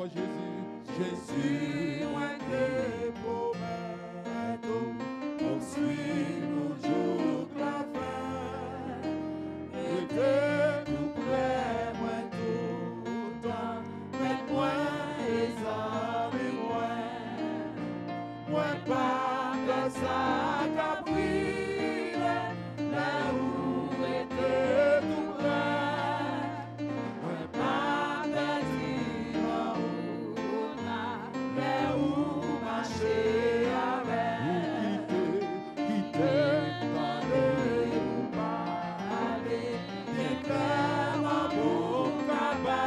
encore Jésus. Jésus, moi te promets, poursuis-nous jusqu'à la fin. Et de tout près, moi tout le temps, mets-moi et moi pas de ça qu'a pris, là où était tout près, moi pas perdu en route, là où marcher avec, quitter parler ou parler, déclare pour papa,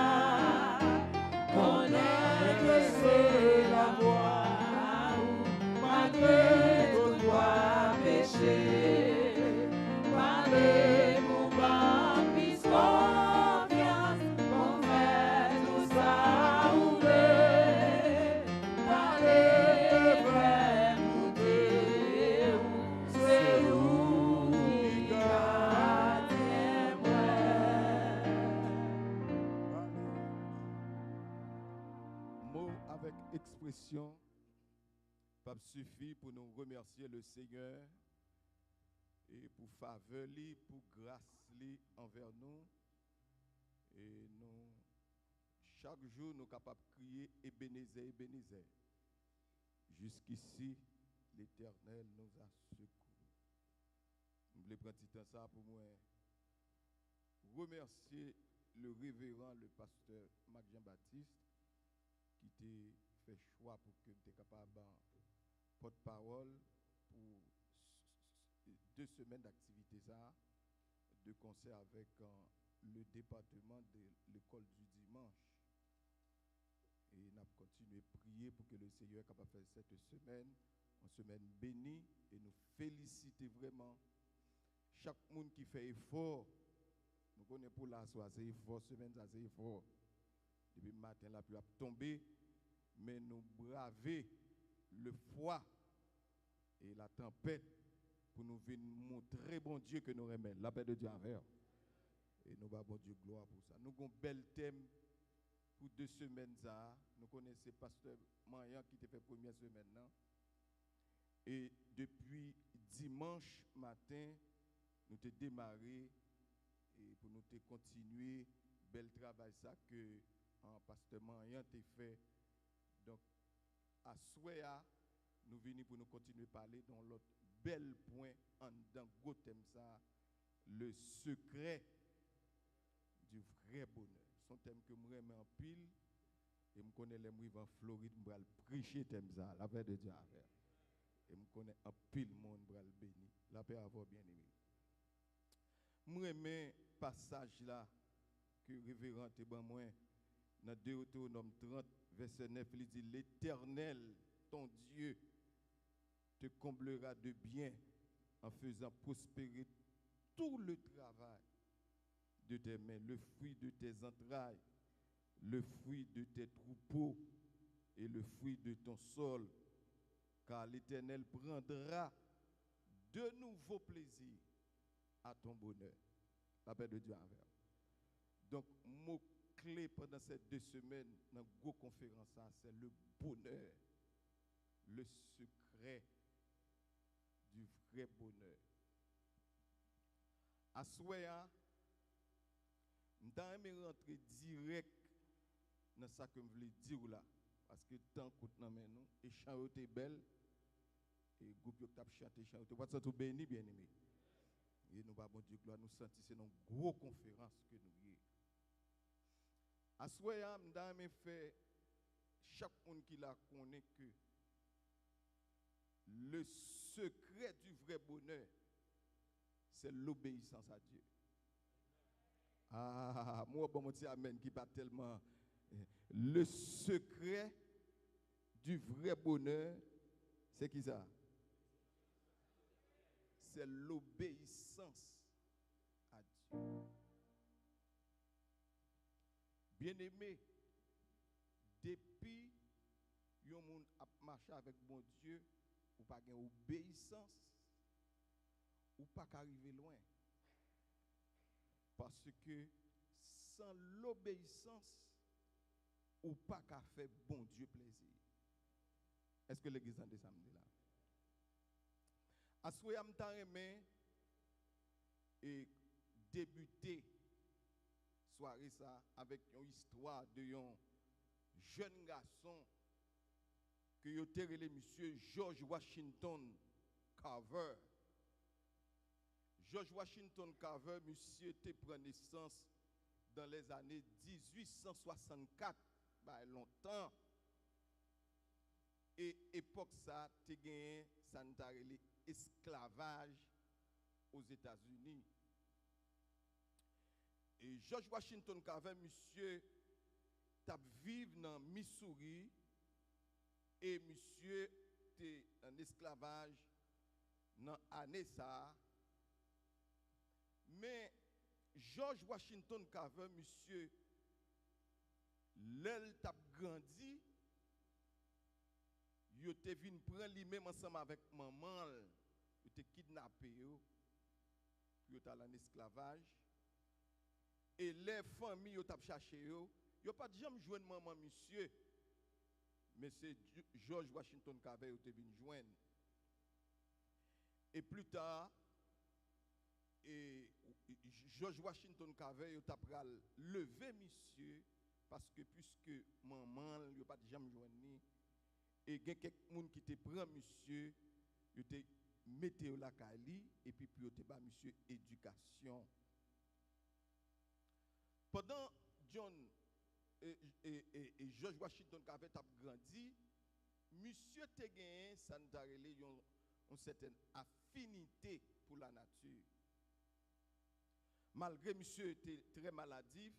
connaître que c'est la voie. Malgré tout doit pécher, parlez pour pas plus confiance, pour faire tout ça rouler. Parlez vrai pour Dieu, c'est où qui gardez moi. Mot avec expression. Pas suffit pour nous remercier le Seigneur et pour faveur li, pour grâce li envers nous. Et nous, chaque jour, nous sommes capables de crier Ebenezer, Ebenezer. Jusqu'ici, l'Éternel nous a secourus. Je voulais prendre temps ça pour moi remercier le révérend, le pasteur Marc Jean-Baptiste, qui t'a fait choix pour que tu sois capable de porte-parole pour 2 semaines d'activité ça, de concert avec le département de l'école du dimanche. Et nous avons continué à prier pour que le Seigneur soit capable de faire cette semaine, une semaine bénie, et nous féliciter vraiment chaque monde qui fait effort. Nous connaissons pour la soirée, c'est effort, semaine, ça c'est effort. Depuis le matin, la pluie a tombé, mais nous braver le froid et la tempête pour nous venir montrer, bon Dieu, que nous remettons la paix de Dieu envers. Et nous avons bon Dieu gloire pour ça. Nous avons un bel thème pour 2 semaines. Nous connaissons pasteur Marian qui t'a fait première semaine. Non? Et depuis dimanche matin, nous avons démarré et pour nous continuer bel travail ça que pasteur Marian t'a fait. Donc, à Souéa, nous venons pour nous continuer à parler dans l'autre bel point dans le thème ça, le secret du vrai bonheur. C'est un thème que je remets en pile et je connais les mouvements en Floride, je vais prêcher thème ça, la paix de Dieu à faire. Et je connais en pile monde pour le bénir. La paix à vous bien aimé. Je remets passage là que révérend et ben moi dans Deutéronome 30 verset 9, il dit l'Éternel ton Dieu te comblera de bien en faisant prospérer tout le travail de tes mains, le fruit de tes entrailles, le fruit de tes troupeaux et le fruit de ton sol, car l'Éternel prendra de nouveaux plaisirs à ton bonheur. La paix de Dieu envers. Donc, mot clé pendant ces 2 semaines dans la conférence, c'est le bonheur, le secret du vrai bonheur. À Souéa, nous allons rentrer direct dans ce que je voulais dire là. Parce que le temps coûte dans nous, et chant était belle, et le groupe qui a chanté, chant était tout béni, bien aimé. Et nous, bon Dieu, gloire, nous sentons c'est une grosse conférence que nous avons. À Souéa, nous allons faire chaque monde qui la connaît que le secret du vrai bonheur, c'est l'obéissance à Dieu. Ah, moi, bon, mon petit amen qui pas tellement. Le secret du vrai bonheur, c'est qui ça? C'est l'obéissance à Dieu. Bien-aimé, depuis que vous marché avec bon Dieu, ou pas gain obéissance, ou pas qu'arriver loin. Parce que sans l'obéissance, ou pas qu'à faire bon Dieu plaisir. Est-ce que l'église entend ça me dit là? Assoyez am ta remè et débuter soirée ça avec une histoire de un jeune garçon que yo te relé monsieur George Washington Carver. George Washington Carver, monsieur te prend naissance dans les années 1864, bah longtemps. Et époque ça, te gagné ça nous a relé esclavage aux États-Unis. Et George Washington Carver, monsieur, t'a vivre dans Missouri et monsieur était en esclavage dans l'année ça. Mais George Washington Carver, monsieur, l'elle t'a grandi, il était venu prendre lui-même ensemble avec maman, il était kidnappé, puis il était en esclavage. Et les familles qui ont cherché, ils n'ont pas jamais joué maman, monsieur. Mais c'est George Washington Carver qui est venu joindre. Et plus tard, George Washington Carver a levé monsieur parce que puisque maman n'a pas jamais joindre, et il y a quelqu'un qui te prend monsieur, il te mette la cali et puis il te bat monsieur éducation. Pendant John et George Washington Carver a grandi, monsieur te gagné ça nous a relé une certaine affinité pour la nature. Malgré monsieur était très maladif,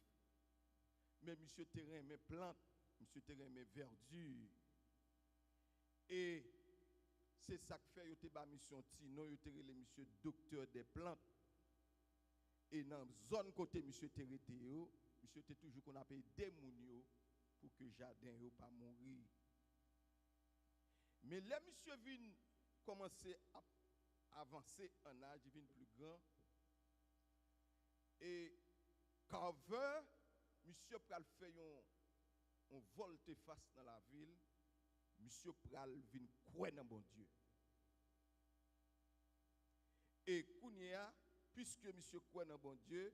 mais monsieur te aimé plantes, monsieur te aimé verdure. Et c'est ça que fait yote ba mission Tino, yote relé monsieur docteur des plantes. Et dans la zone côté monsieur te rete yo, monsieur te toujours qu'on appelle des moun yo pour que jardin yo pas mourir. Mais là monsieur vient commencer à avancer en âge, il vient plus grand. Et Carver, monsieur pral fait un volte-face dans la ville, monsieur pral vient croire dans bon Dieu. Et Kounia, puisque monsieur croit dans bon Dieu,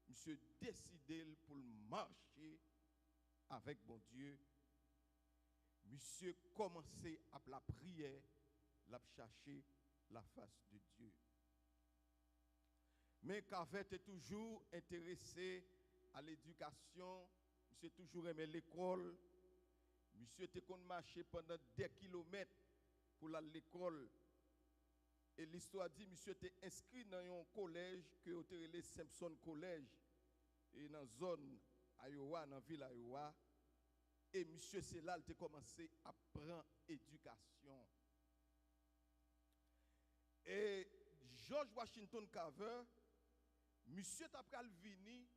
monsieur décide pour marcher avec bon Dieu. Monsieur commençait à la prière, à chercher la face de Dieu. Mais Carver était toujours intéressé à l'éducation, monsieur toujours aimé l'école, monsieur était qu'on marcher pendant des kilomètres pour aller à l'école. Et l'histoire dit, monsieur était inscrit dans un collège que on appelé Simpson College et dans la zone Iowa, dans la ville Iowa. Et monsieur c'est là qu'il a commencé à prendre éducation. Et George Washington Carver, monsieur t'a pral vini,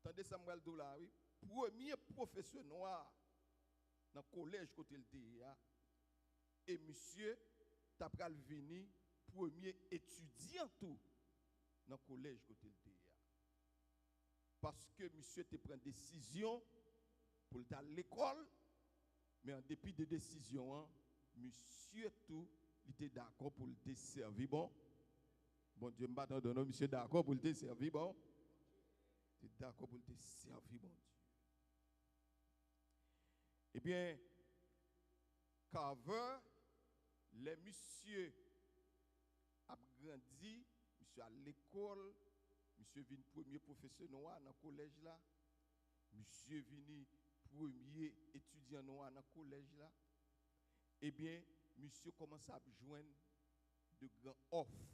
tandis Samuel Dolari, premier professeur noir dans le collège côté le DIA. Et monsieur t'a pral vini, premier étudiant tout dans le collège côté le DIA. Parce que monsieur te prend décision pour aller à l'école, mais en dépit de décision, monsieur tout, il était d'accord pour le servir bon. Bon Dieu m'a donné, monsieur d'accord pour le servir bon. Il était d'accord pour le servir bon Dieu. Eh bien, Carver, les monsieur a grandi, monsieur à l'école, monsieur venu premier professeur noir dans le collège là, monsieur venu premier étudiant noir dans le collège là. Eh bien, monsieur commence à joindre de grands offres.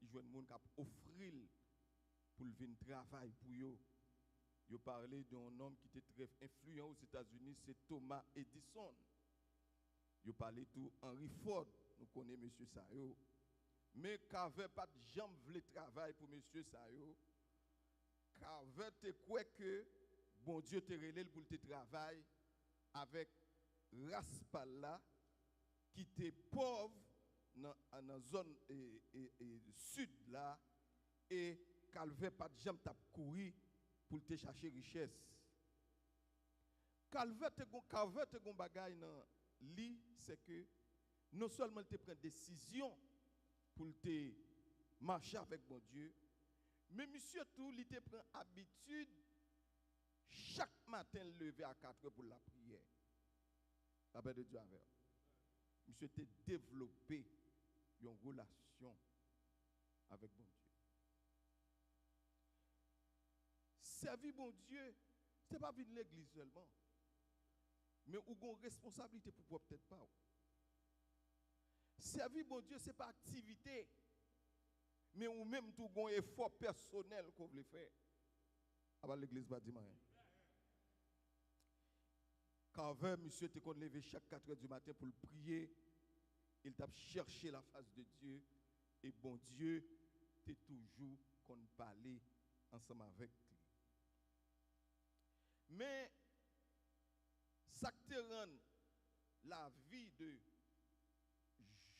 Il joue des gens qui offrir pour venir travailler pour eux. Il parlait d'un homme qui était très influent aux États-Unis, c'est Thomas Edison. Il parlait tout Henry Ford, nous connaissons monsieur Sayo. Mais Carver pas de jambe voulait travailler pour monsieur Sayo. Carver te croit que bon Dieu te relève pour te travailler avec Raspalla qui était pauvre dans la zone sud là et Calvin pas de jambe t'a courir pour te chercher richesse. Calvaire te gon bagay nan li, c'est que non seulement te prend décision pour te marcher avec bon Dieu, mais monsieur tout, il te prend habitude chaque matin lever à 4 heures pour la prière. La paix de Dieu avec. Monsieur te développé une relation avec bon Dieu. Servir bon Dieu, ce n'est pas venir l'église seulement. Mais ou une responsabilité pour peut-être pas. Servir bon Dieu, ce n'est pas activité. Mais ou même tout un effort personnel qu'on veut faire. Avant l'église va dire rien. Quand monsieur te levé chaque 4 heures du matin pour le prier, il t'a cherché la face de Dieu. Et bon Dieu, t'es toujours qu'on parlait ensemble avec lui. Mais ça te rend la vie de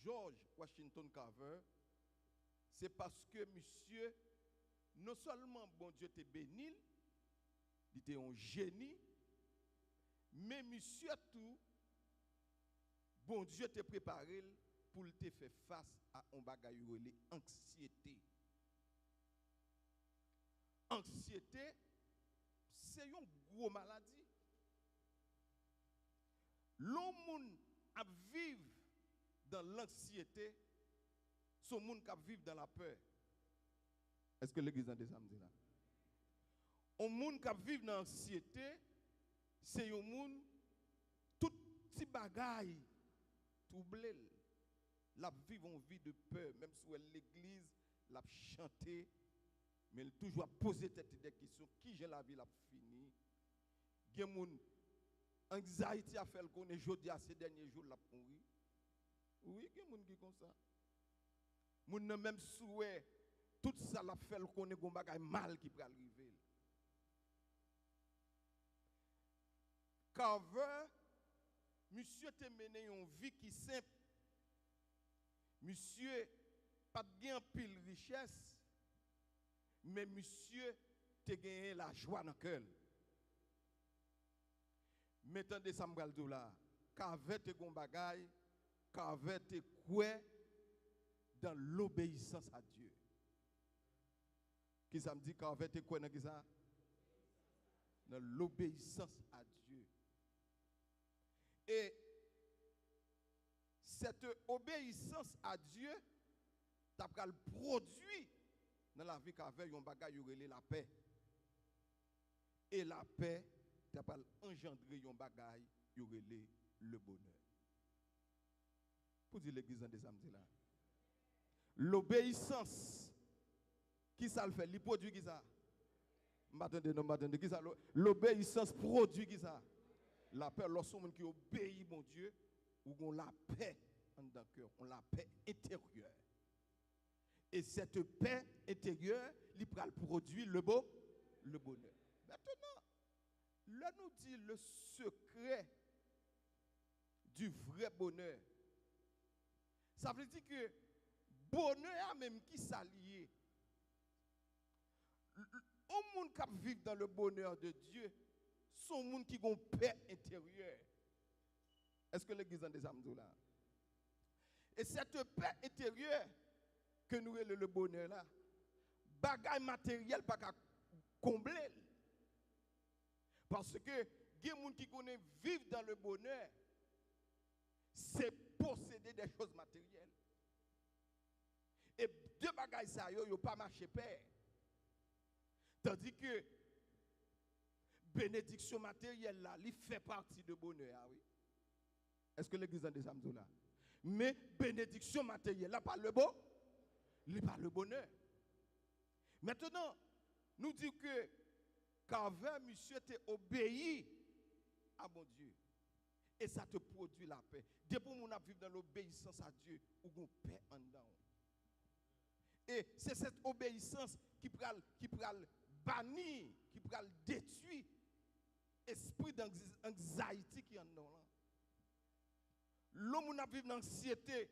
George Washington Carver, c'est parce que monsieur, non seulement bon Dieu te béni, il était un génie, mais monsieur tout, bon Dieu te préparé pour te faire face à un bagage de anxiété. Anxiété, c'est une grosse maladie. L'homme a vivre dans l'anxiété, son monde qui vivre dans la peur. Est-ce que l'église a des samedis là? Un monde qui vivre dans l'anxiété, c'est un monde tout petit bagaille troublé. La vivre une vie de peur, même si l'église l'a chanté, mais elle toujours posé des questions. Qui j'ai la vie l'a fini? Il y a des anxiété a fait le connaître jeudi à ces derniers jours l'a pourri. Oui, il y a des gens qui comme ça. Moun n'a même souhait tout ça l'a fait le connaître gon bagay mal qui peut arriver. Carver, monsieur te mené une vie qui simple. Monsieur pas de pile richesse, mais monsieur te gagné la joie dans le cœur. Mettons des sambral là, Carver te gon bagay, Carver te quoi dans l'obéissance à Dieu. Qui ça me dit Carver te quoi dans qui ça? Dans l'obéissance à Dieu. Et cette obéissance à Dieu t'a pral produit dans la vie qu'avait un bagage relé la paix. Et la paix t'a pral engendrer un bagage relé le bonheur. Pour dire l'église en des samedis là. L'obéissance qui ça le fait, il produit qui ça? M'attendez qui ça? L'obéissance produit qui ça? La paix, lorsqu'on qui obéit mon Dieu, ou on la paix dans le cœur, on la paix intérieure. Et cette paix intérieure, il va produire le bonheur. Maintenant, là nous dit le secret du vrai bonheur. Ça veut dire que bonheur même qui s'allie. Au monde qui vit dans le bonheur de Dieu, son monde qui a une paix intérieure. Est-ce que l'église a des âmes là? Et cette paix intérieure que nous avons le bonheur là, bagaille matériel pas qu'à combler. Parce que il y a des gens qui connaissent vivre dans le bonheur, c'est posséder des choses matérielles. Et deux bagailles ça yo pas marché pair. Tandis que bénédiction matérielle là, il fait partie de bonheur, oui. Est-ce que l'église a des âmes là? Mais bénédiction matérielle là, pas le bon, il pas le bonheur. Maintenant, nous disons que Carver, monsieur, t'es obéi à mon Dieu. Et ça te produit la paix. Depuis qu'on a vécu dans l'obéissance à Dieu, ou qu'on paix en dedans. Et c'est cette obéissance qui pral bannir, qui pral détruire l'esprit d'anxiété qui est en dedans. L'homme a vécu dans l'anxiété.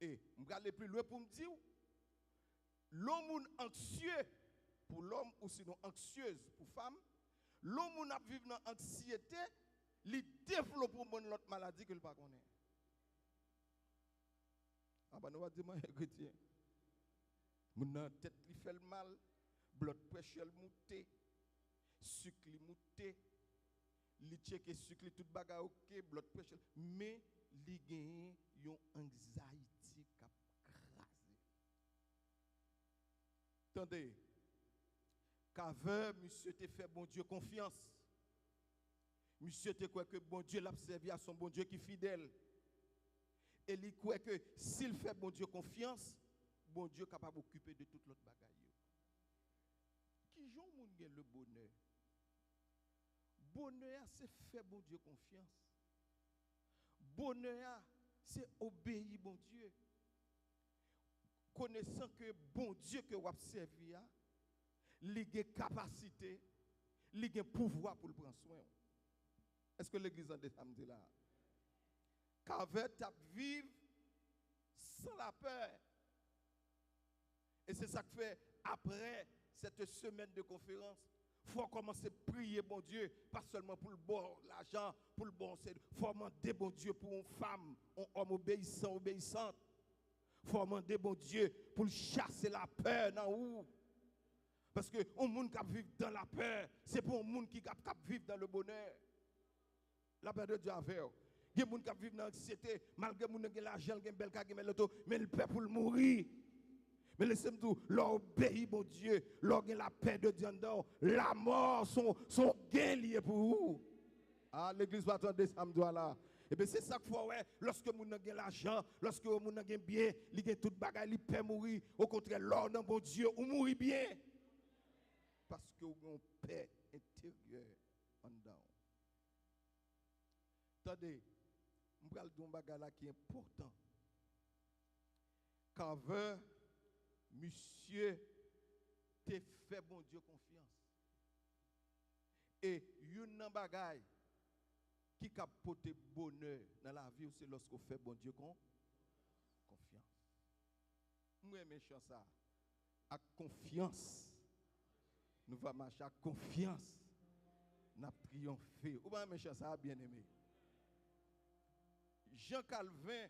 Et je vais aller plus loin pour me dire, l'homme anxieux pour l'homme ou sinon anxieuse pour femme, L'homme a vivre dans l'anxiété, il développe une autre maladie que le pas connaît. Ah ben nous va dire moi chrétien. Mon tête lui fait le mal, blood pressure monté, sucre monté, li checker sucre tout bagarre OK, blood pressure, mais li gagne une anxiety cap crasé. Attendez. Qu'aveur monsieur te fait bon Dieu confiance. Monsieur te croit que bon Dieu l'a servi à son bon Dieu qui est fidèle. Et il croit que s'il fait bon Dieu confiance, bon Dieu est capable d'occuper de toute l'autre bagaille. Qui j'en moun gen le bonheur? Bonheur c'est faire bon Dieu confiance. Bonheur c'est obéir bon Dieu. Connaissant que bon Dieu que vous avez servi, il a capacité, il a pouvoir pour le prendre soin. Est-ce que l'église en samedi là? Qu'avait à vivre sans la peur. Et c'est ça que fait après cette semaine de conférence. Il faut commencer à prier bon Dieu, pas seulement pour le bon l'argent, pour le bon c'est. Il faut demander bon Dieu pour une femme, un homme obéissant, obéissante. Il faut demander bon Dieu pour chasser la peur dans où. Parce que un monde qui vit dans la peur, c'est pour un monde qui vit dans le bonheur. La peur de Dieu avec eux. Il y a des gens qui vivent dans l'anxiété, malgré que les gens ont l'argent, ils ont belle cage, mais le peur pour le mourir. Mais laissez-moi tout, leur obéit bon Dieu, leur gain la paix de Dieu dedans, la mort, son gain lié pour vous. Ah, l'église va attendre samedi là. Et bien c'est ça qu'il faut, ouais, lorsque vous avez l'argent, lorsque vous avez bien, vous avez toute bagaille, vous pouvez mourir. Au contraire, l'or dans bon Dieu, vous mourrez bien. Parce que vous avez une paix intérieure en dedans. Attendez, je vais vous dire un bagage qui est important. Quand veut, monsieur, te fait bon Dieu confiance. Et une bagaille qui capote bonheur dans la vie, c'est lorsqu'on fait bon Dieu confiance. Moi, mes chers, ça, à confiance, nous allons marcher à confiance, nous allons triompher. Ou bien, mes chers, ça, bien aimé. Jean Calvin,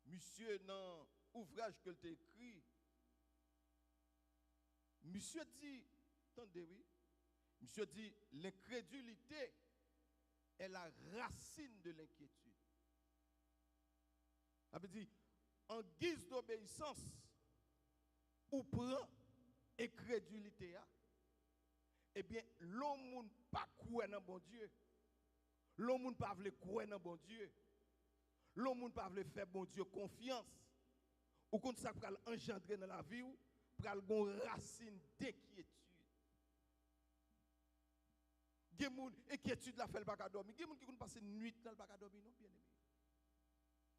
monsieur, dans l'ouvrage que tu as écrit, monsieur dit, attendez, oui, monsieur dit, l'incrédulité est la racine de l'inquiétude. Ça veut dire, en guise d'obéissance, ou prend incrédulité, eh bien, l'homme n'a pas croire dans bon Dieu. L'homme n'a pas voulu croire dans bon Dieu. L'homme n'a pas voulu faire bon Dieu confiance. Ou quand ça peut engendrer dans la vie, pour une racine d'inquiétude. Il y a des gens qui inquiétude la fait le bac à dormir. Il y a des gens qui passent une nuit dans le bac à dormir, non, bien aimé.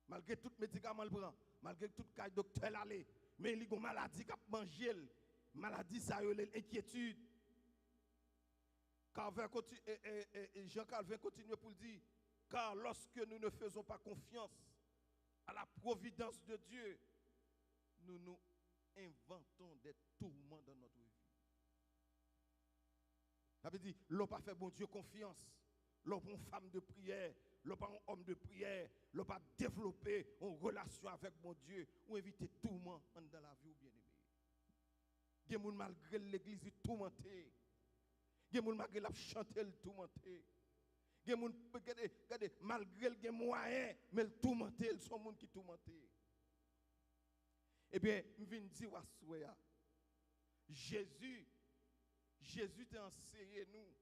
Malgré tout médicament le prend, malgré tout cas docteur aller, mais il y a une maladie qui a mangé, maladie ça y est l'inquiétude. Jean Calvin continue pour dire, car lorsque nous ne faisons pas confiance à la providence de Dieu, nous nous inventons des tourments dans notre vie. Ça veut dire, l'on pas fait bon Dieu confiance, l'on pas une femme de prière, l'on pas un homme de prière, l'on pas développer une relation avec mon Dieu, ou éviter tourment dans la vie ou bien aimé. Il y a des gens malgré l'église tourmenté. Il y a des gens malgré la chanter le tourmenté. Il y a des gens malgré les moyens, mais le tourmenté, ils sont des gens qui tourmenté. Eh bien, je viens de dire à Jésus t'a enseigné nous.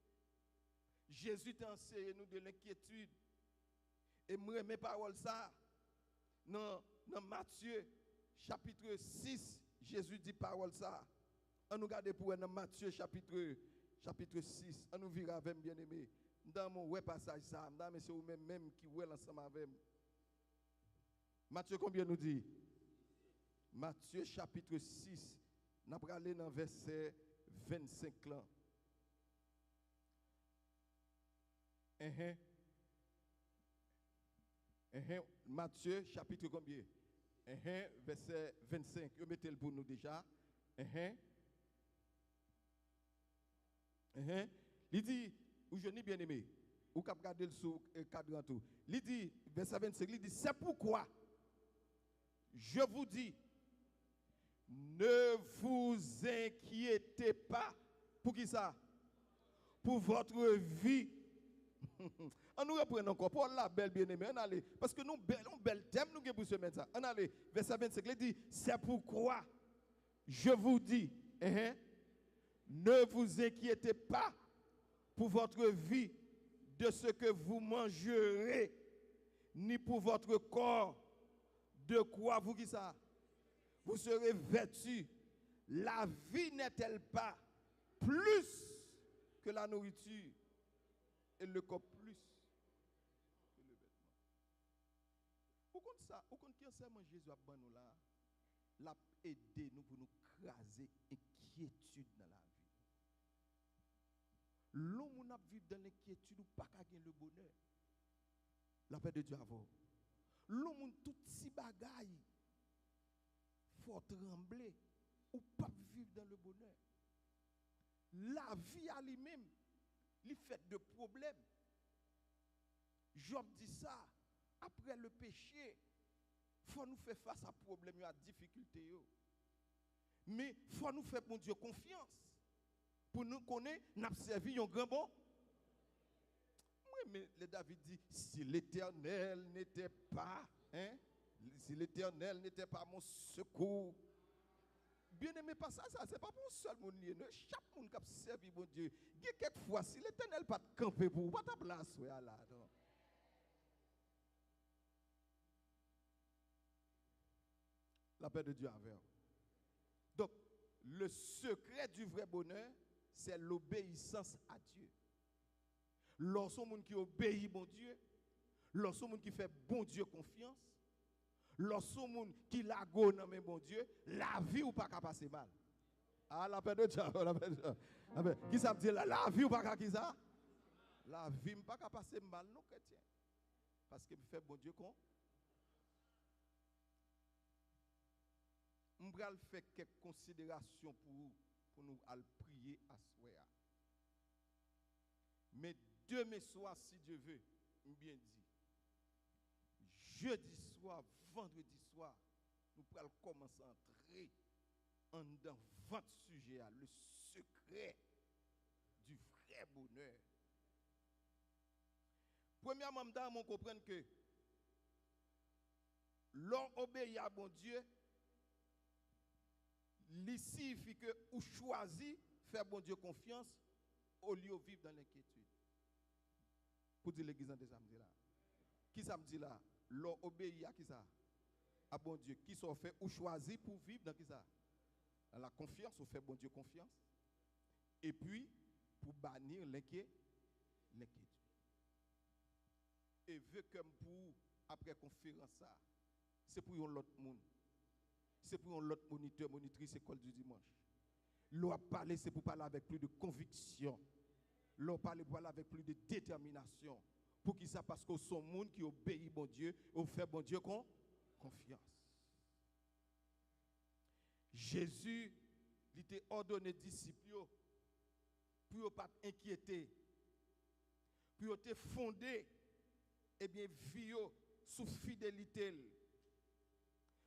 Jésus t'a enseigné nous de l'inquiétude. Et moi, mes paroles, ça, dans Matthieu, chapitre 6, Jésus dit parole ça. On nous garde pour dans Matthieu, chapitre 6. On nous verra avec bien aimé. Dans mon ouais passage, ça, dans c'est vous-même qui ouais ensemble avec moi. Matthieu, combien nous dit? Matthieu, chapitre 6. Nous allons aller dans verset 25 là. Matthieu, chapitre combien? Verset 25. Vous mettez le pour nous déjà. Il dit, ou je n'ai bien aimé, ou cap garder le sous cadran tout. Il dit, verset 25, il dit, c'est pourquoi je vous dis, ne vous inquiétez pas. Pour qui ça? Pour votre vie. On nous reprend encore pour la belle bien-aimée. On allait, parce que nous bel thème nous pour se mettre ça. On allait, verset 25, il dit, c'est pourquoi je vous dis, ne vous inquiétez pas pour votre vie de ce que vous mangerez, ni pour votre corps de quoi vous qui ça? Vous serez vêtus. La vie n'est-elle pas plus que la nourriture et le corps plus que le vêtement? Au compte ça, au compte que seulement Jésus a ban nous là, l'a aidé nous pour nous craser inquiétude dans la vie. L'homme a vivre dans l'inquiétude ou pas qu'à gagner le bonheur. La paix de Dieu avant. L'homme tout si bagaille faut trembler ou pas vivre dans le bonheur. La vie à lui-même, il fait de problèmes. Job dit ça, après le péché, il faut nous faire face à problèmes, à difficultés. Mais il faut nous faire, mon Dieu, confiance. Pour nous connaître, nous avons servi un grand bon. Oui, mais le David dit, si l'Éternel n'était pas, si l'Éternel n'était pas mon secours. Bien aimé, pas ça, c'est pas pour seul mon lieu. Chaque monde qui a servi mon Dieu, quelquefois, si l'Éternel pas camper pour vous, pas ta place, là. Non. La paix de Dieu avec vous. Donc, le secret du vrai bonheur, c'est l'obéissance à Dieu. Lorsqu'on monde qui obéit bon Dieu, lorsqu'on monde qui fait bon Dieu confiance, lorsqu'on monde qui la go dans mais bon Dieu, la vie ou pas qu'à passer mal. Ah, la paix de Dieu, la paix de Dieu. Qui ça veut dire la vie ou pas qu'à qui ça? La vie ou pas qu'à passer mal non chrétien. Parce que fait bon Dieu con. On va faire quelques considérations pour nous aller prier à soir. Mais demain soir, si Dieu veut, bien dit, jeudi soir, vendredi soir, nous allons commencer à entrer dans votre sujet, le secret du vrai bonheur. Premièrement, on comprend que l'on obéit à bon Dieu, il signifie que vous choisissez faire bon Dieu confiance au lieu de vivre dans l'inquiétude. Pour dire l'église de samedi là. Qui samedi là? L'on obéit à qui ça? À bon Dieu. Qui sont fait ou choisi pour vivre dans qui ça? Dans la confiance, on fait bon Dieu confiance. Et puis, pour bannir l'inquiétude. Et vu comme pour, après conférence ça, c'est pour l'autre monde. C'est pour l'autre moniteur, monitrice école du dimanche. L'on parler, c'est pour parler avec plus de conviction. L'on parler pour parler avec plus de détermination. Pour qui ça? Parce que son monde qui obéit bon Dieu, on fait bon Dieu confiance. Jésus, il était ordonné disciples pour ne pas inquiéter, pour te fonder, eh bien, vie sous fidélité.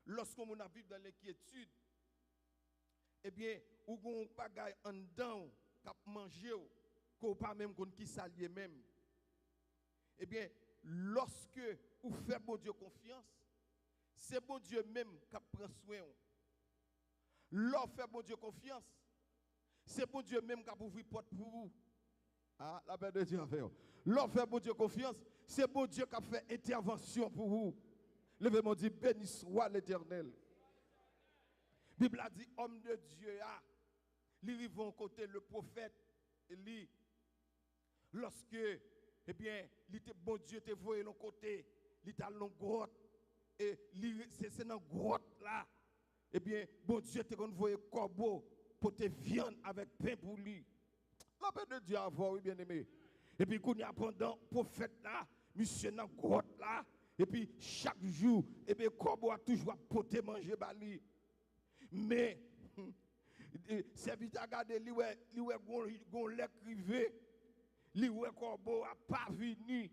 Lorsqu'on vit dans l'inquiétude, eh bien, ou qu'on bagaille en dedans, cap manger, qu'on pas même qu'on qui s'allie même. Eh bien, lorsque vous faites bon Dieu confiance, c'est bon Dieu même qui prend soin. Lorsque fait bon Dieu confiance, c'est bon Dieu même qui ouvre porte pour vous. Ah, la paix de Dieu avec vous. Lorsque fait bon Dieu confiance, c'est bon Dieu qui a fait intervention pour vous. Levez-moi dit, béni soit l'Éternel. La Bible a dit, homme de Dieu, ils vont côté le prophète, Élie. Lorsque, eh bien, bon Dieu te voyé l'autre côté, il t'a dans grotte, et c'est dans grotte là, eh bien, bon Dieu te envoyé corbeau pour te viande avec pain pour lui. La paix de Dieu avant, oui, bien aimé. Et puis, quand il y a pendant prophète là, monsieur dans grotte là, et puis chaque jour, eh bien, corbeau a toujours porté manger bali. Mais, serviteur a gardé, lui, gon lait crivé, Li ouais corbeau a pas venu.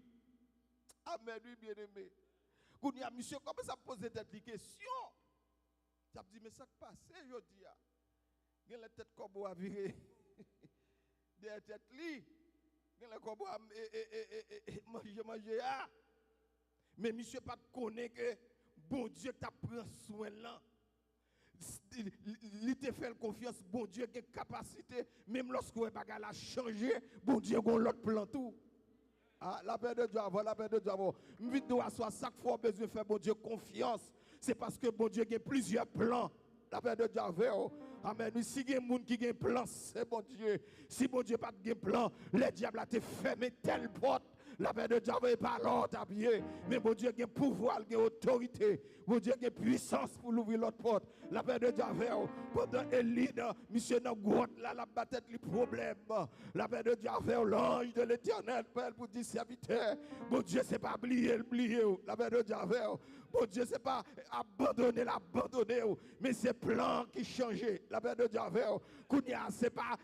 Amen, oui, bien-aimé. Quand il y a monsieur, comment ça pose des questions? Ça me dit, mais ça qui passe, je dis, il y a la tête corbeau à virer. Des têtes li. Il y a le corbeau à manger. Mais monsieur pas connaît que bon Dieu t'a pris soin là. Il te fait confiance, bon Dieu a capacité, même lorsque le bagage a changé, bon Dieu a l'autre plan tout. Ah, la paix de Dieu avant, la paix de Dieu avant. Vite de asseoir chaque fois besoin de faire bon Dieu confiance. C'est parce que bon Dieu a plusieurs plans. La paix de Dieu avant. Amen. Si il y a des gens qui ont un plan, c'est bon Dieu. Si bon Dieu n'a pas de plan, le diable a te fermé telle porte. La paix de Dieu n'est pas l'autre à pied. Mais bon Dieu a un pouvoir, il a autorité. Bon Dieu a une puissance pour l'ouvrir l'autre porte. La paix de Dieu pendant Élie, monsieur dans grotte là, la bataille les problèmes. La paix de Dieu l'ange de l'Éternel, Père, pour dire serviteur. Bon Dieu, c'est pas oublier. La paix de Dieu bon Dieu, c'est pas abandonner, mais c'est plan qui changeait. La paix de Dieu Kounia, c'est pas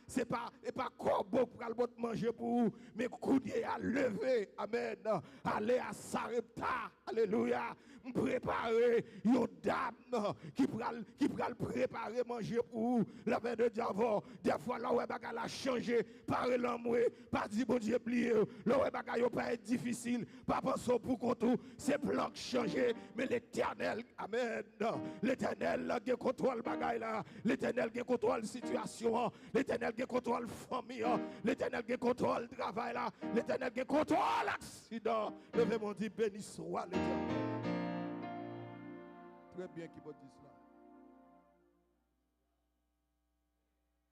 corbeau pour aller manger pour vous, mais Kounia a levé. Amen. Aller à Sarepta. Alléluia. Préparer une dame qui pourra préparer manger pour vous. La paix de Dieu des fois là où elle a changé, par l'amour, pas dit bon Dieu plié. Là où elle pas être difficile, pas penser pour compte c'est plan qui changé, mais l'Éternel, amen. L'Éternel qui contrôle bagaille là, l'Éternel qui contrôle situation, l'Éternel qui contrôle famille, l'Éternel qui contrôle travail là, l'Éternel qui contrôle l'accident. Levez-moi dit béni soit l'Éternel. Très bien qu'il vous dise cela.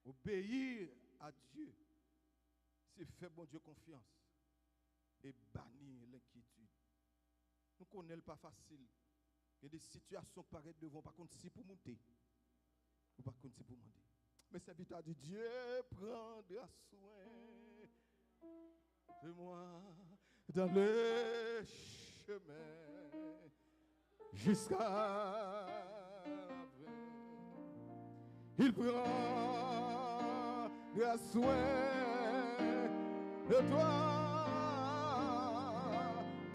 Obéir à Dieu, c'est faire bon Dieu confiance et bannir l'inquiétude. Nous connaissons pas facile. Il y a des situations pareilles devant, par contre, si pour monter, ou par contre, si pour monter. Mais serviteur de Dieu prendra soin de moi dans le chemin jusqu'à la fin. Il prendra soin de toi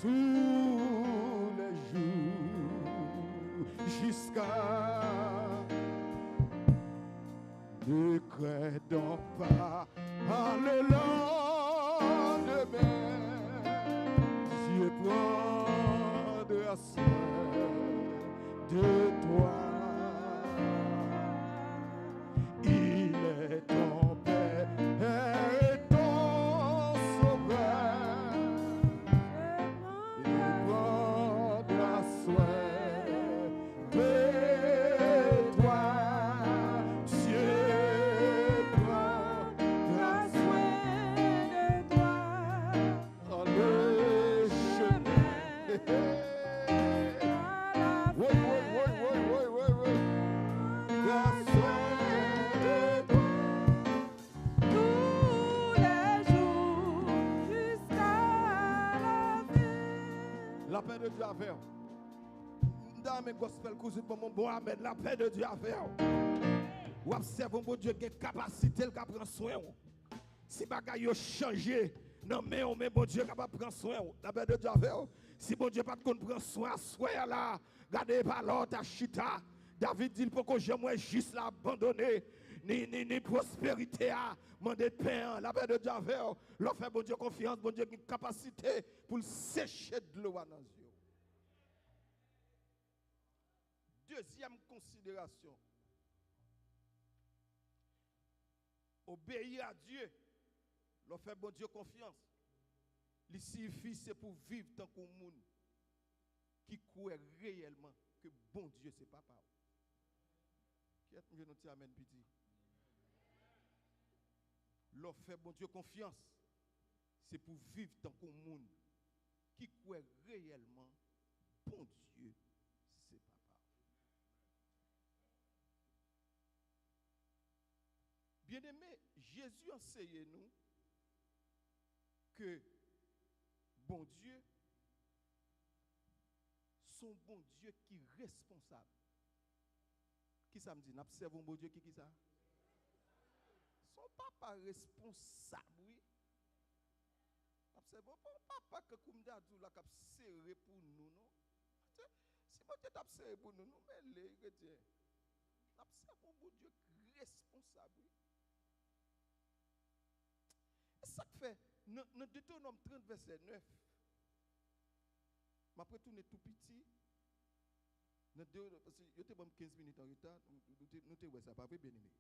tous les jours jusqu'à. Ne crains donc pas le lendemain. Dieu prendra soin de toi. Il est ton Père et ton Sauveur. Il prendra soin de toi. Dieu prendra soin de toi dans le chemin. Oui. La paix de Dieu a fait. Dans mes gospel cousin pour mon bon amen, la paix de Dieu a fait. Ou observe mon Dieu qui a capacité de prendre soin. Si bagay yo changé, non mais on met bon Dieu capable prendre soin. La paix de Dieu a fait. Si bon Dieu pas de prendre soin, soin là, gardez pas l'autre à chita. David dit pour que je moi juste l'abandonner. Ni prospérité à demander pain, la paix de Dieu avec l'on fait bon Dieu confiance, bon Dieu qui a une capacité pour sécher de l'eau dans les yeux. Deuxième considération, obéir à Dieu, l'on fait bon Dieu confiance. Il suffit c'est pour vivre tant qu'on monde qui croit réellement que bon Dieu c'est papa. Qui est nous nous amène petit. L'on fait bon Dieu confiance, c'est pour vivre tant qu'on monde qui croit réellement bon Dieu c'est papa. Bien-aimé, Jésus enseigne nous que bon Dieu, son bon Dieu qui est responsable. Qui ça me dit? N'observe un bon Dieu qui ça? Son papa responsable, oui. observé, papa que comme d'adou là cap serré pour nous non. Si bon Dieu t'a serré pour nous, nous mais les chrétiens. Observe un bon Dieu responsable. Et ça fait dans Deutéronome 30 verset 9. Je vais retourner tout petit. Parce que je suis 15 minutes en retard. Nous te ça, pas vrai bien aimé.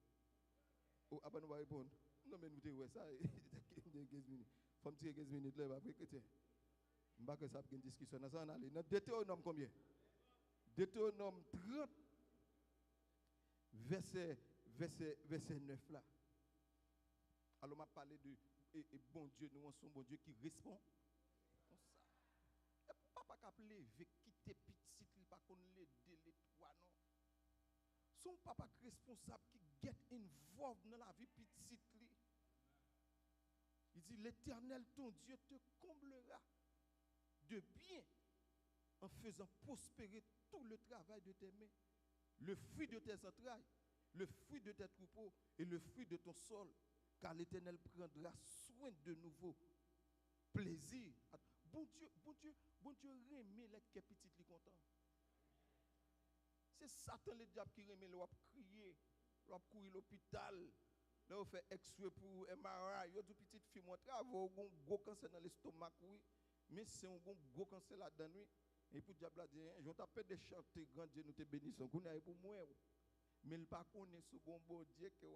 Oh, après nous va répondre. Non mais nous te ça 15 minutes. Faut me tirer 15 minutes là après chrétien. Je ne sais pas que ça a une discussion dans ça on aller. Dans Deutéronome combien? Deutéronome 30 verset 9 là. Alors, on m'a parlé de et bon Dieu, nous sommes bon Dieu qui répond comme ça. Et pour papa qui lever, quitter petit, il pas qu'on l'aider les trois non. Son papa responsable qui get involved dans la vie petite li. Il dit l'Éternel ton Dieu te comblera de bien en faisant prospérer tout le travail de tes mains, le fruit de tes entrailles, le fruit de tes troupeaux et le fruit de ton sol, car l'Éternel prendra soin de nouveau plaisir. Bon Dieu remet les qui petit li content. C'est Satan le diable qui remet le crier, le courir l'hôpital, là on fait extrait pour MRI, yo tout petite fille moi travaux un gros cancer dans l'estomac oui, mais c'est un gros cancer là-dedans oui. Et pour diable a dit je t'appelle de chanter grand Dieu nous te bénissons qu'on a pour moi. Mais il pas connaît ce bon Dieu que vous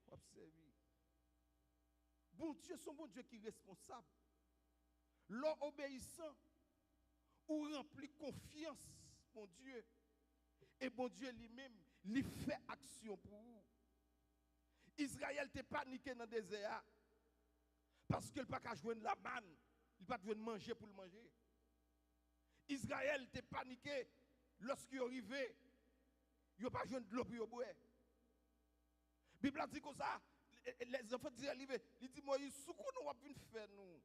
observez. Bon Dieu, son bon Dieu qui est responsable. L'obéissant ou rempli confiance, mon Dieu. Et bon Dieu lui-même, il fait action pour vous. Israël t'est paniqué dans le désert. Parce qu'il n'a pas jouer de la manne. Il n'a pas besoin de manger pour le manger. Israël t'est paniqué lorsqu'il est arrivé. Il n'a pas besoin de l'eau pour le boire. La Bible dit comme ça. Les enfants d'Israël, ils disent Moïse, ce qu'on va faire nous,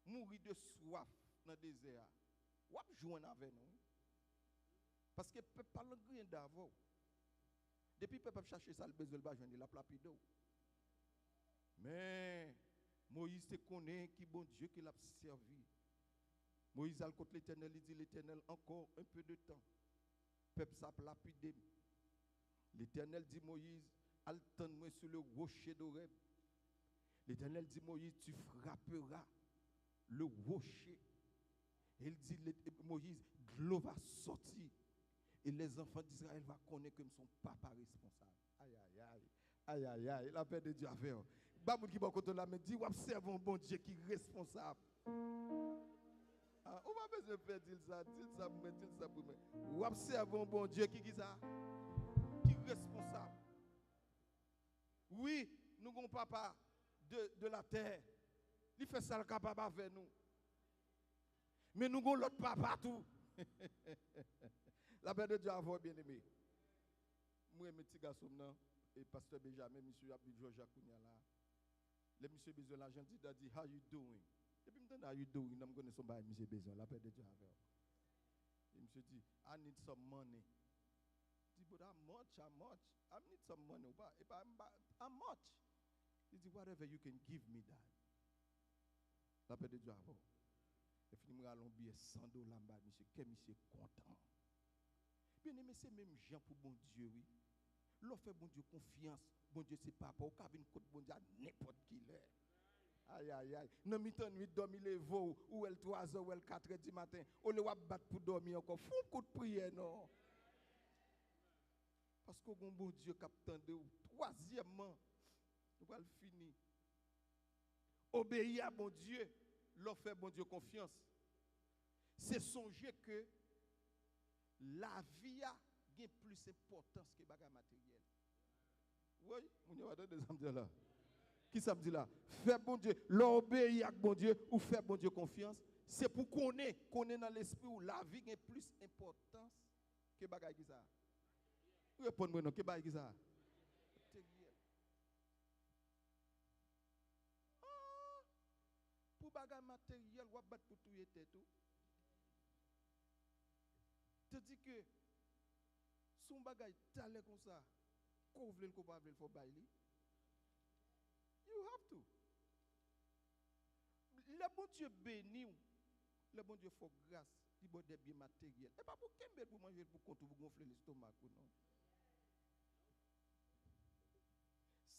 mourir de soif dans le désert, on va jouer avec nous. Parce que le peuple parle rien d'avant. Depuis que le peuple cherche ça, le besoin de joindre la plaie d'eau. Mais Moïse te connaît qui bon Dieu qui l'a servi. Moïse a le côté l'Éternel, il dit l'Éternel encore un peu de temps. Le peuple s'appelle lapidé. L'Éternel dit Moïse, attends-moi sur le rocher d'Oreb. L'Éternel dit Moïse, tu frapperas le rocher. Et il dit Moïse, l'eau va sortir. Et les enfants d'Israël vont connaître que son papa responsable. Aïe, aïe, aïe. Aïe, aïe, aïe. La paix de Dieu à faire. Baboul qui va côté là, mais dit, observe un bon Dieu qui est responsable. On va besoin de faire dire ça pour moi. Observe un bon Dieu qui est ça? Qui est responsable. Oui, nous avons papa de la terre. Il fait ça le capable avec nous. Mais nous avons l'autre papa tout. La paix de Dieu à vous, bien aimé. Moi, mes petits garçons, et pasteur Benjamin, monsieur Abdul Georges Akounia là. Le monsieur besoin l'argent dit, how you doing? Et puis, how you doing? Je connais son bail, monsieur besoin. La paix de Dieu à vous. Et monsieur dit, I need some money. He said, but how much? I need some money. How much? He said, whatever you can give me that. La paix de Dieu avant. Et finalement, allons bien $100, monsieur. Que monsieur content. Bien aimé, c'est même gens pour bon Dieu, oui. L'on fait bon Dieu confiance. Bon Dieu, c'est pas pour cabine côte bon Dieu à n'importe qui l'est. Aïe, aïe, aïe. Non, mi-temps, nuit, dormir les veaux, ou elle 3h, ou elle 4h du matin. On le va battre pour dormir encore. Fou un coup de prière, non? Parce que bon Dieu qui attendait. Troisièmement, nous allons finir. Obéir à bon Dieu, leur faire bon Dieu confiance. C'est songer que la vie a plus d'importance que les bagages matériels. Oui, on va donner des exemples là. Qui ça me dit là? Faire bon Dieu, l'obéir à bon Dieu ou faire bon Dieu confiance, c'est pour qu'on ait dans l'esprit où la vie a plus d'importance que les bagages qui ça. Répondez-moi non, que bagages qui ça? Pour bagages matériels, on va battre pour tout et tout. Tandis que son bagage talent comme ça, qu'on veut le coupable, il faut bailler. You have to. le bon Dieu bénit, le bon Dieu fait grâce, il bon des biens matériels. Et pas pour qu'un pour manger pour compte pour gonfler l'estomac non.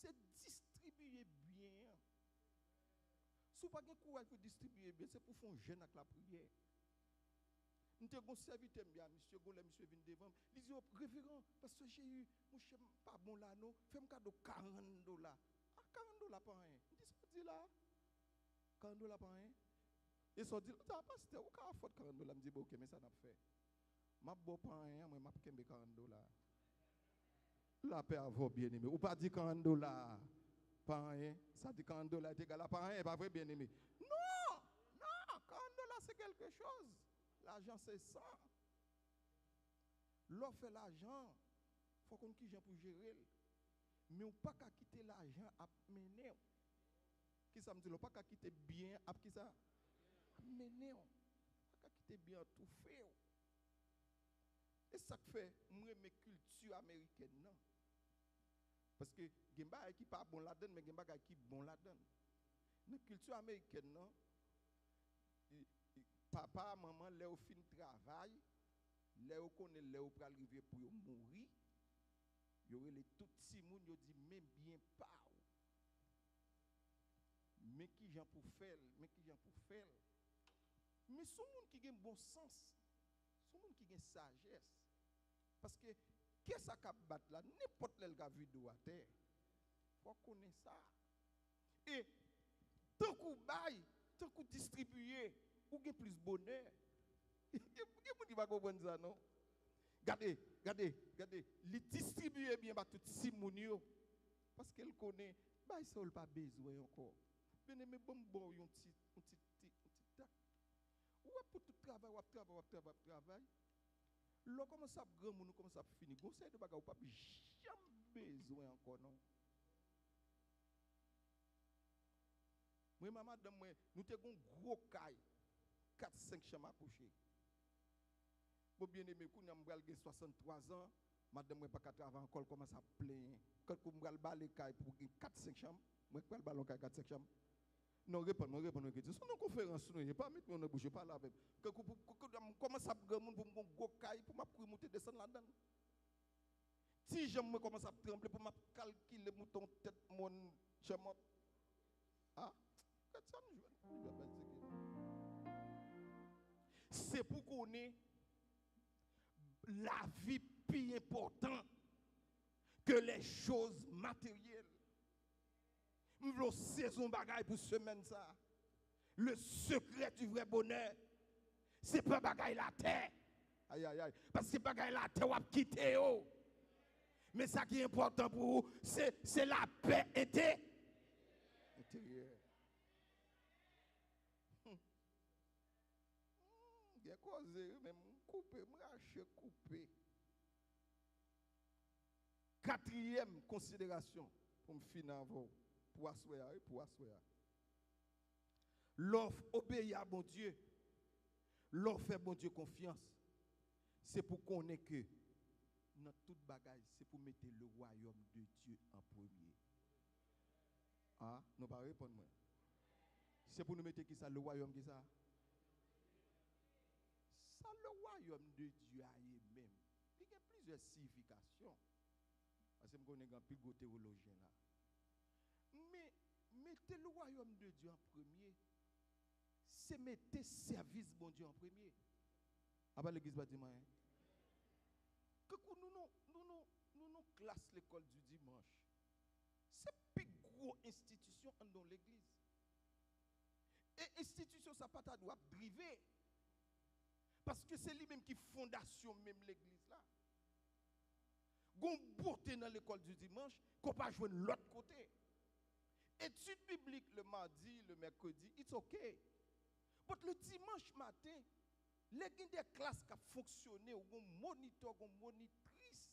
C'est distribuer bien. Si vous n'avez pas de courage pour distribuer bien, c'est pour faire un jeûne avec la prière. Nous avons un serviteur, monsieur Golem, monsieur vient devant. Il dit, révérend, parce que j'ai eu, mon cher, pas bon là, non, fais-moi cadeau $40. Ah, $40 par rien. Il dit, ça dit là, $40 par rien. Et ça dit, ah, pasteur, vous avez fait $40. Je dis, ok, mais ça n'a pas fait. Je ne pas rien, moi, je n'ai pas $40. La paix à vos bien-aimés. Ou pas dit $40 par rien. Ça dit $40 est égal à par rien, pas vrai, bien-aimé. Non, non, $40 c'est quelque chose. L'argent, c'est ça. L'on fait l'argent, il faut qu'on ait pour gérer. Mais on ne peut pas quitter l'argent à mener. Qui ça me dit? On ne peut pas quitter bien à qui ça? À mener. On ne peut pas quitter bien à tout faire. Et ça fait, moi, mes cultures américaines, non? Parce que il y a des gens qui ne sont pas bons là-dedans, mais il y a des gens qui sont bons là-dedans. Dans la culture américaine, non? Papa, maman, là où fin travail, là où connaît, là où arriver pour mourir, il y aurait les tout petits moun, ils dit même bien pas. Mais qui j'en pour faire, mais qui j'en pour faire. Mais ce monde qui a un bon sens, ce monde qui a une sagesse. Parce que qu'est-ce qui bat là, n'importe quel gars vidéo à terre. Il faut connaître ça. Et tant qu'on baille, tant qu'on distribue, ou gain plus bonheur. Il y a des gens qui ne comprennent ça, non? Regardez, les distribuer bien à tout Simonio. Parce qu'elle connaît, bah, ça n'a pas besoin encore. Bien aimé, bon, un petit tac. Ou pour tout travail, travail. Là, comment ça grand monde, comment ça finit? Conseil de bagarre, pas jamais besoin encore, non? Moi, maman, nous avons un gros caille. 4-5 chambres à coucher. Bon, bien aimé, quand je 63 ans, madame, je ne peux pas travailler encore, commence à plaindre. Quand je vais aller pour 4-5 chambres, je vais aller 4-5 chambres. Non, réponds. C'est une conférence, je ne vais pas mettre mon bouche, je ne vais pas là avec. Quand je commence à prendre pour mon gros caille, pour me monter, descendre là-dedans. Si je commence à trembler pour me calculer mon tête, mon chemin. Ah, ça me joue. C'est pour qu'on ait la vie plus importante que les choses matérielles. Nous voulons saison bagaille pour semaine ça. Le secret du vrai bonheur, c'est pas bagaille la terre. Aïe. Parce que bagaille la terre, on va quitter. Mais ça qui est important pour vous, c'est la paix intérieure. Il y a causé, même coupé, coupé. Quatrième considération pour me finir pour asseoir. L'offre obéit à bon Dieu. L'offre fait bon Dieu confiance. C'est pour qu'on ait que dans toute bagaille, c'est pour mettre le royaume de Dieu en premier. Ah, nous pas répondre moi. C'est pour nous mettre qui ça, le royaume qui ça? Ça, le royaume de Dieu a même. Il y a plusieurs significations. Parce que je connais un peu de théologien là. Mais mettez le royaume de Dieu en premier. C'est mettre service bon Dieu en premier. Après l'église bâtiment. Que nous classe l'école du dimanche. C'est plus gros institution dans l'église. Et institution ça pas doit driver. Parce que c'est lui-même qui fondation même l'église là. Gon beauté dans l'école du dimanche qu'on pas jouer de l'autre côté. Étude biblique le mardi, le mercredi, it's okay. Mais le dimanche matin, les des classes qui fonctionné, ou un moniteur, une monitrice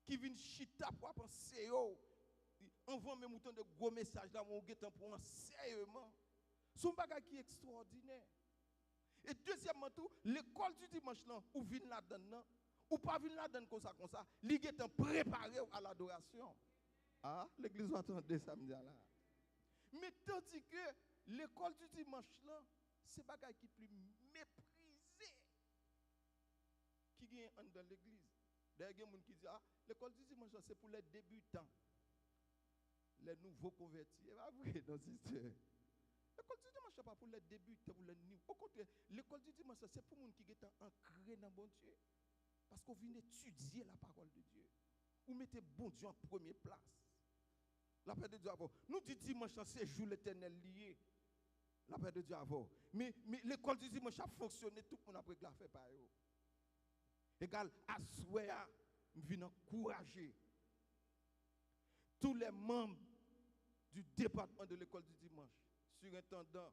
qui vient chita pour penser envoie même autant de gros messages là on temps pour enseignement. Son bagage qui est extraordinaire. Et deuxièmement tout, l'école du dimanche là ou vient là-dedans ou pas vient là-dedans comme ça, il est préparé à l'adoration. Ah, l'église va attendre samedi là. Mais tandis que l'école du dimanche là, c'est bagay qui plus méprisé qui gagne dans l'église. D'ailleurs, il y a des gens qui disent ah, l'école du dimanche c'est pour les débutants, les nouveaux convertis. C'est pas vrai dans cette histoire. L'école du dimanche c'est pas pour les débutants, pour les nouveaux. Au contraire, l'école du dimanche c'est pour les gens qui sont ancrés dans bon Dieu. Parce qu'on vient étudier la parole de Dieu. Ou mettez bon Dieu en première place. La paix de Dieu avant. Nous disons dimanche, c'est jour l'éternel lié. La paix de Dieu avant. Mais l'école du dimanche a fonctionné, tout le monde après la fait par eux. Égal, à souhait, nous venons encourager tous les membres du département de l'école du dimanche, surintendant,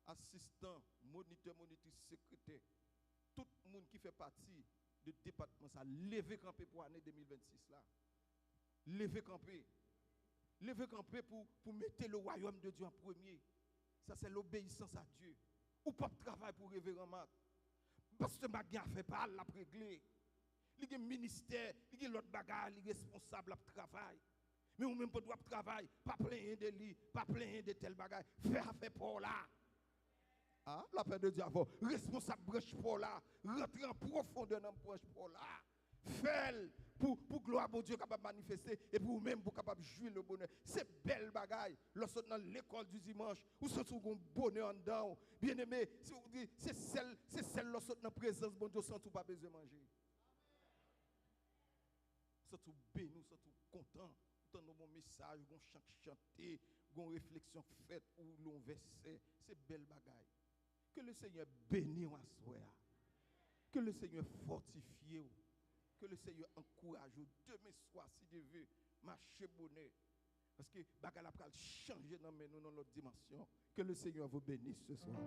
assistant, moniteur, monitrice, secrétaire, tout le monde qui fait partie du département, ça lever campé pour l'année 2026 là. Lever campé. Lever campé pour mettre le royaume de Dieu en premier. Ça, c'est l'obéissance à Dieu. Ou pas de travail pour révérend Marc. Parce que Marc a fait pas la régler. Il y a un ministère, il y a l'autre bagarre, il est responsable de travail. Mais ou même pas de travail, pas plein de lits, pas plein de tel bagaille. Faire pour là. Ah, la paix de Dieu avant. Responsable branche pour là. Rentrer en profondeur dans branche pour là. Faire pour gloire à Dieu capable de manifester et pour vous-même pour capable de jouir le bonheur. C'est belle bagaille. Lorsque dans l'école du dimanche, ou surtout un bonheur en dedans. Bien aimé, c'est celle lorsque dans la présence de Dieu sans tout pas besoin de manger. Surtout béni, surtout content. Dans nos messages, gon chant chanté, gon réflexion faite ou l'on verset, c'est belle bagaille. Que le Seigneur bénisse à soi. Que le Seigneur fortifie. Que le Seigneur encourage. Demain soir, si Dieu veut, marcher bonheur. Parce que bagaille a changer dans l'autre dimension. Que le Seigneur vous bénisse ce soir.